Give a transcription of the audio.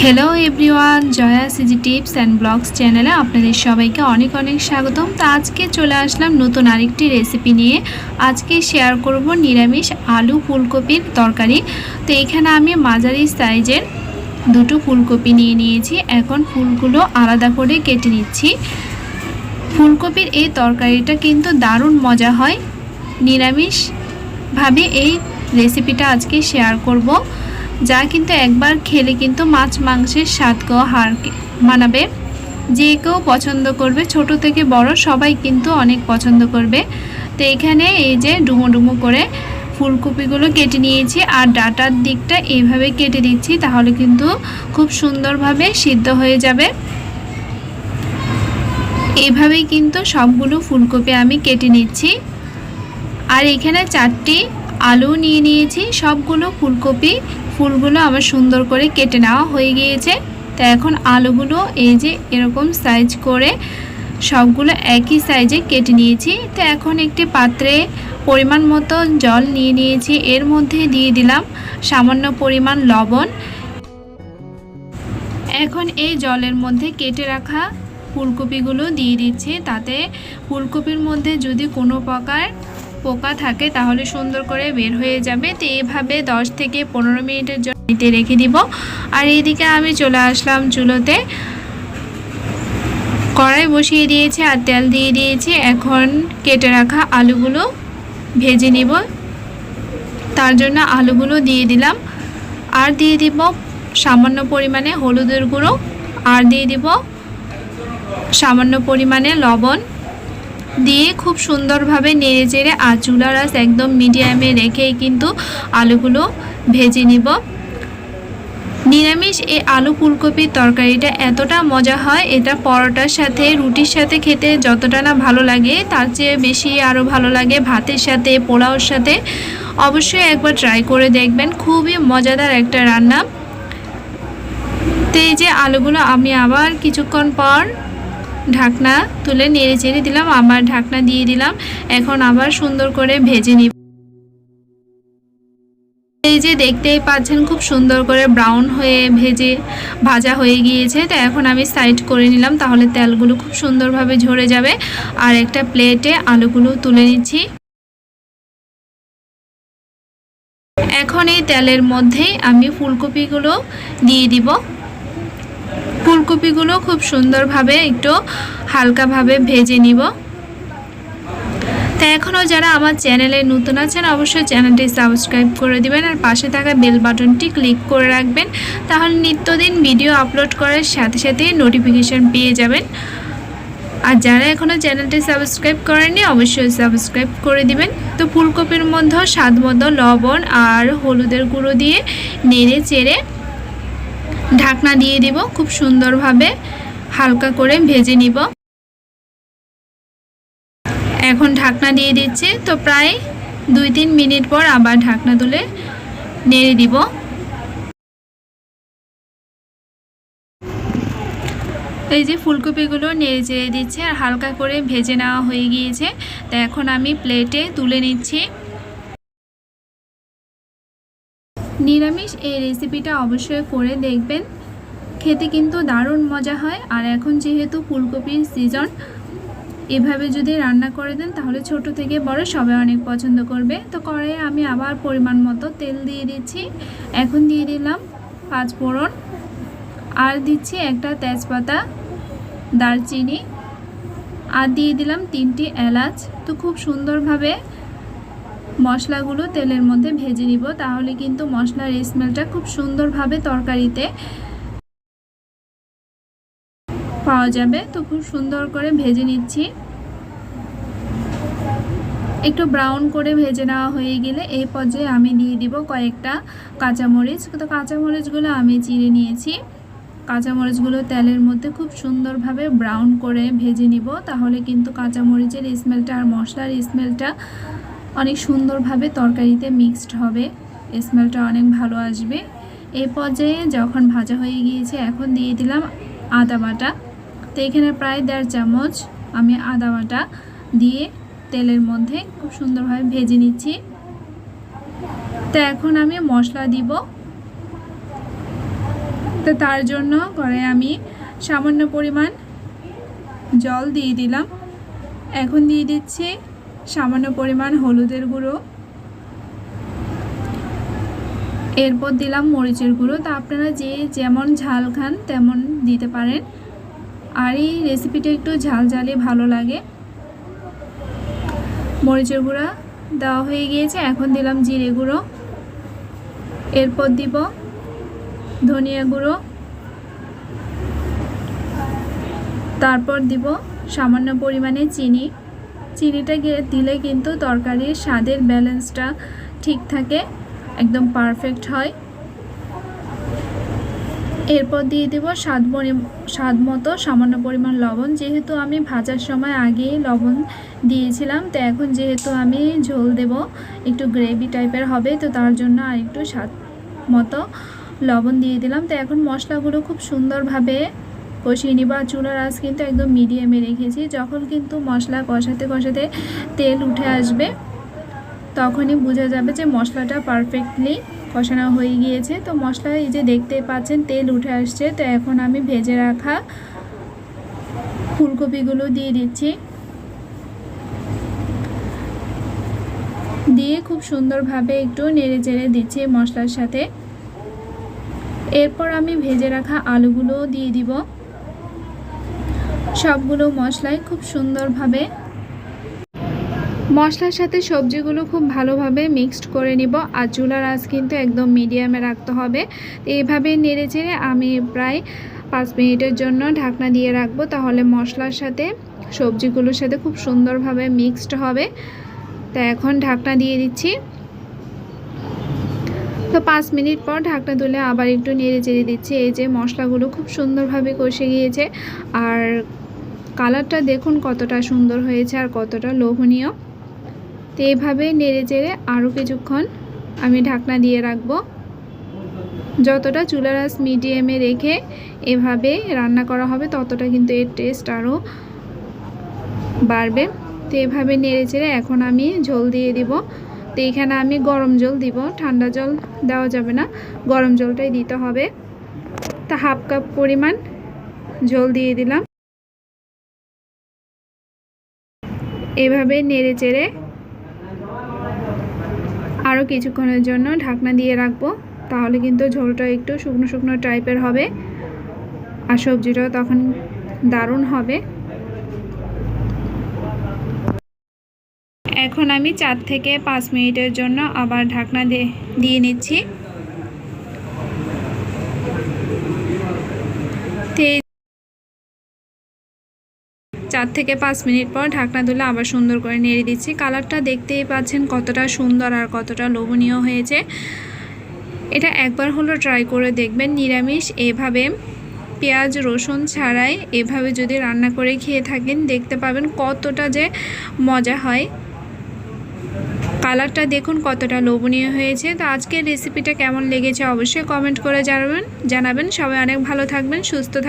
Hello everyone, Jaya CG tips and blogs চ্যানেলে আপনাদের সবাইকে অনেক অনেক স্বাগতম। তো আজকে চলে আসলাম নতুন আরেকটি রেসিপি নিয়ে। আজকে শেয়ার করব নিরামিষ আলু ফুলকপির তরকারি। তো এখানে আমি মাঝারি সাইজের দুটো ফুলকপি নিয়ে নিয়েছি। এখন ফুলগুলো আলাদা করে কেটে নিচ্ছি। ফুলকপির এই তরকারিটা কিন্তু দারুণ মজা হয়। নিরামিষভাবে এই রেসিপিটা আজকে শেয়ার করব, যা কিন্তু একবার খেলে কিন্তু মাছ মাংসের স্বাদকেও হার মানাবে। যে কেউ পছন্দ করবে, ছোট থেকে বড় সবাই কিন্তু অনেক পছন্দ করবে। তো এখানে এই যে ডুমো ডুমো করে ফুলকপিগুলো কেটে নিয়েছি, আর ডাটার দিকটা এইভাবে কেটে দিচ্ছি, তাহলে কিন্তু খুব সুন্দরভাবে সিদ্ধ হয়ে যাবে। এইভাবেই কিন্তু সবগুলো ফুলকপি আমি কেটে নিচ্ছি। আর এখানে 4টি আলু নিয়ে নিয়েছি। সবগুলো ফুলগুলো আমার সুন্দর করে কেটে নেওয়া হয়ে গিয়েছে। তো এখন আলুগুলো এই যে এরকম সাইজ করে সবগুলো একই সাইজে কেটে নিয়েছি। তো এখন একটি পাত্রে পরিমাণ মতো জল নিয়ে নিয়েছি। এর মধ্যে দিয়ে দিলাম সামান্য পরিমাণ লবণ। এখন এই জলের মধ্যে কেটে রাখা ফুলকপিগুলো দিয়ে দিচ্ছি। তাতে ফুলকপির মধ্যে যদি কোনো প্রকার পোকা থাকে তাহলে সুন্দর করে বের হয়ে যাবে। তো এইভাবে 10 থেকে 15 মিনিটের জন্য রেখে দিব। আর এইদিকে আমি চলে আসলাম চুলোতে, কড়াই বসিয়ে দিয়েছি আর তেল দিয়ে দিয়েছি। এখন কেটে রাখা আলুগুলো ভেজে নিব। তার জন্য আলুগুলো দিয়ে দিলাম, আর দিয়ে দিব সামান্য পরিমাণে হলুদের গুঁড়ো, আর দিয়ে দিব সামান্য পরিমাণে লবণ দিয়ে খুব সুন্দরভাবে নেড়ে চেড়ে আর চুলার আঁচ একদম মিডিয়ামে রেখেই কিন্তু আলুগুলো ভেজে নিব। নিরামিষ এই আলু ফুলকপির তরকারিটা এতটা মজা হয়, এটা পরোটার সাথে রুটির সাথে খেতে যতটা না ভালো লাগে, তার চেয়ে বেশি আরও ভালো লাগে ভাতের সাথে, পোলাওর সাথে। অবশ্যই একবার ট্রাই করে দেখবেন, খুবই মজাদার একটা রান্না। তো এই যে আলুগুলো আমি আবার কিছুক্ষণ পর ঢাকনা তুলে নেড়ে চেড়ে দিলাম, আবার ঢাকনা দিয়ে দিলাম। এখন আবার সুন্দর করে ভেজে নিব। এই যে দেখতেই পাচ্ছেন খুব সুন্দর করে ব্রাউন হয়ে ভাজা হয়ে গিয়েছে। তো এখন আমি সাইড করে নিলাম, তাহলে তেলগুলো খুব সুন্দরভাবে ঝরে যাবে। আর একটা প্লেটে আলুগুলো তুলে নিচ্ছি। এখন এই তেলের মধ্যেই আমি ফুলকপিগুলো দিয়ে দিব। ফুলকপিগুলো খুব সুন্দরভাবে একটু হালকাভাবে ভেজে নিব। তো এখনও যারা আমার চ্যানেলে নতুন আছেন অবশ্যই চ্যানেলটি সাবস্ক্রাইব করে দিবেন, আর পাশে থাকা বেল বাটনটি ক্লিক করে রাখবেন। তাহলে নিত্যদিন ভিডিও আপলোড করার সাথে সাথে নোটিফিকেশন পেয়ে যাবেন। আর যারা এখনও চ্যানেলটি সাবস্ক্রাইব করেননি অবশ্যই সাবস্ক্রাইব করে দিবেন। তো ফুলকপির মধ্যে স্বাদ মতো লবণ আর হলুদের গুঁড়ো দিয়ে নেড়ে চেড়ে ঢাকনা দিয়ে দিব। খুব সুন্দরভাবে হালকা করে ভেজে নিব। এখন ঢাকনা দিয়ে দিচ্ছি। তো প্রায় 2-3 মিনিট পর আবার ঢাকনা তুলে নেড়ে দিব। এই যে ফুলকপিগুলো নেড়ে চেড়ে দিচ্ছে আর হালকা করে ভেজে নেওয়া হয়ে গিয়েছে। তো এখন আমি প্লেটে তুলে নিচ্ছি। নিরামিষ এই রেসিপিটা অবশ্যই করে দেখবেন, খেতে কিন্তু দারুণ মজা হয়। আর এখন যেহেতু ফুলকপির সিজন, এভাবে যদি রান্না করে দেন তাহলে ছোট থেকে বড় সবাই অনেক পছন্দ করবে। তো কড়াইয়ে আমি আবার পরিমাণ মতো তেল দিয়ে দিচ্ছি। এখন দিয়ে দিলাম 5 ফোড়ন, আর দিচ্ছি একটা তেজপাতা, দারচিনি, আর দিয়ে দিলাম 3টি এলাচ। তো খুব সুন্দরভাবে মশলাগুলো তেলের মধ্যে ভেজে নিব, তাহলে কিন্তু মশলার স্মেলটা খুব সুন্দরভাবে তরকারিতে পাওয়া যাবে। তো খুব সুন্দর করে ভেজে নিচ্ছি। একটু ব্রাউন করে ভেজে নেওয়া হয়ে গেলে এই পর্যায়ে আমি দিয়ে দিব কয়েকটা কাঁচামরিচ। তো কাঁচামরিচগুলো আমি চিড়ে নিয়েছি। কাঁচামরিচগুলো তেলের মধ্যে খুব সুন্দরভাবে ব্রাউন করে ভেজে নিব, তাহলে কিন্তু কাঁচামরিচের স্মেলটা আর মশলার স্মেলটা অনেক সুন্দরভাবে তরকারিতে মিক্সড হবে, স্মেলটা অনেক ভালো আসবে। এই পর্যায়ে যখন ভাজা হয়ে গিয়েছে এখন দিয়ে দিলাম আদা বাটা। তো এখানে প্রায় 1.5 চামচ আমি আদা বাটা দিয়ে তেলের মধ্যে খুব সুন্দরভাবে ভেজে নিচ্ছি। তো এখন আমি মশলা দিব। তো তার জন্য করে আমি সামান্য পরিমাণ জল দিয়ে দিলাম। এখন দিয়ে দিচ্ছি সামান্য পরিমাণ হলুদের গুঁড়ো, এরপর দিলাম মরিচের গুঁড়ো। তা আপনারা যে যেমন ঝাল খান তেমন দিতে পারেন, আর এই রেসিপিটা একটু ঝাল ঝালে ভালো লাগে। মরিচের গুঁড়া দেওয়া হয়ে গিয়েছে, এখন দিলাম জিরে গুঁড়ো, এরপর দিব ধনিয়া গুঁড়ো, তারপর দিব সামান্য পরিমাণে চিনি। চিনিটা দিলে কিন্তু তরকারির স্বাদের ব্যালেন্সটা ঠিক থাকে, একদম পারফেক্ট হয়। এরপর দিয়ে দেব স্বাদ মতো সামান্য পরিমাণ লবণ। যেহেতু আমি ভাজার সময় আগেই লবণ দিয়েছিলাম, তো এখন যেহেতু আমি ঝোল দেব, একটু গ্রেভি টাইপের হবে, তো তার জন্য আর একটু স্বাদ মতো লবণ দিয়ে দিলাম। তো এখন মশলাগুলো খুব সুন্দরভাবে কষিয়ে নিব। আর চুলার আঁচ কিন্তু একদম মিডিয়ামে রেখেছি। যখন কিন্তু মশলা কষাতে কষাতে তেল উঠে আসবে, তখনই বোঝা যাবে যে মশলাটা পারফেক্টলি কষানো হয়ে গিয়েছে। তো মশলা এই যে দেখতে পাচ্ছেন তেল উঠে আসছে। তো এখন আমি ভেজে রাখা ফুলকপিগুলো দিয়ে দিচ্ছি, দিয়ে খুব সুন্দরভাবে একটু নেড়ে চেড়ে দিচ্ছি মশলার সাথে। এরপর আমি ভেজে রাখা আলুগুলো দিয়ে দিব। সবগুলো মশলায় খুব সুন্দরভাবে মশলার সাথে সবজিগুলো খুব ভালোভাবে মিক্সড করে নিব। আর চুলার আঁচ কিন্তু একদম মিডিয়ামে রাখতে হবে। এইভাবে নেড়ে চেড়ে আমি প্রায় 5 মিনিটের জন্য ঢাকনা দিয়ে রাখবো, তাহলে মশলার সাথে সবজিগুলোর সাথে খুব সুন্দরভাবে মিক্সড হবে। তো এখন ঢাকনা দিয়ে দিচ্ছি। তো 5 মিনিট পর ঢাকনা তুলে আবার একটু নেড়ে চেড়ে দিচ্ছি। এই যে মশলাগুলো খুব সুন্দরভাবে কষে গিয়েছে, আর কালারটা দেখুন কতটা সুন্দর হয়েছে আর কতটা লোভনীয়। তো এইভাবে নেড়ে চেড়ে আরও কিছুক্ষণ আমি ঢাকনা দিয়ে রাখবো। যতটা চুলার আঁচ মিডিয়ামে রেখে এভাবে রান্না করা হবে, ততটা কিন্তু এর টেস্ট আরও বাড়বে। তো এভাবে নেড়ে চেড়ে এখন আমি ঝোল দিয়ে দিব। তো এখানে আমি গরম জল দিব, ঠান্ডা জল দেওয়া যাবে না, গরম জলটাই দিতে হবে। তা 1/2 কাপ পরিমাণ ঝোল দিয়ে দিলাম। এভাবে নেড়ে চেড়ে আরও কিছুক্ষণের জন্য ঢাকনা দিয়ে রাখবো, তাহলে কিন্তু ঝোলটা একটু শুকনো শুকনো টাইপের হবে আর সবজিটাও তখন দারুণ হবে। এখন আমি 4 থেকে 5 মিনিটের জন্য আবার ঢাকনা দিয়ে নিচ্ছি। 4 থেকে 5 মিনিট পর ঢাকনা তুলে আবার সুন্দর করে নেড়ে দিচ্ছি। কালারটা দেখতেই পাচ্ছেন কতটা সুন্দর আর কতটা লোভনীয় হয়েছে। এটা একবার হলো ট্রাই করে দেখবেন। নিরামিষ এভাবে পেঁয়াজ রসুন ছাড়াই এভাবে যদি রান্না করে খেয়ে থাকেন, দেখতে পাবেন কতটা যে মজা হয়। কালারটা দেখুন কতটা লোভনীয় হয়েছে। তো আজকের রেসিপিটা কেমন লেগেছে অবশ্যই কমেন্ট করে জানাবেন। সবাই অনেক ভালো থাকবেন, সুস্থ থাকবেন।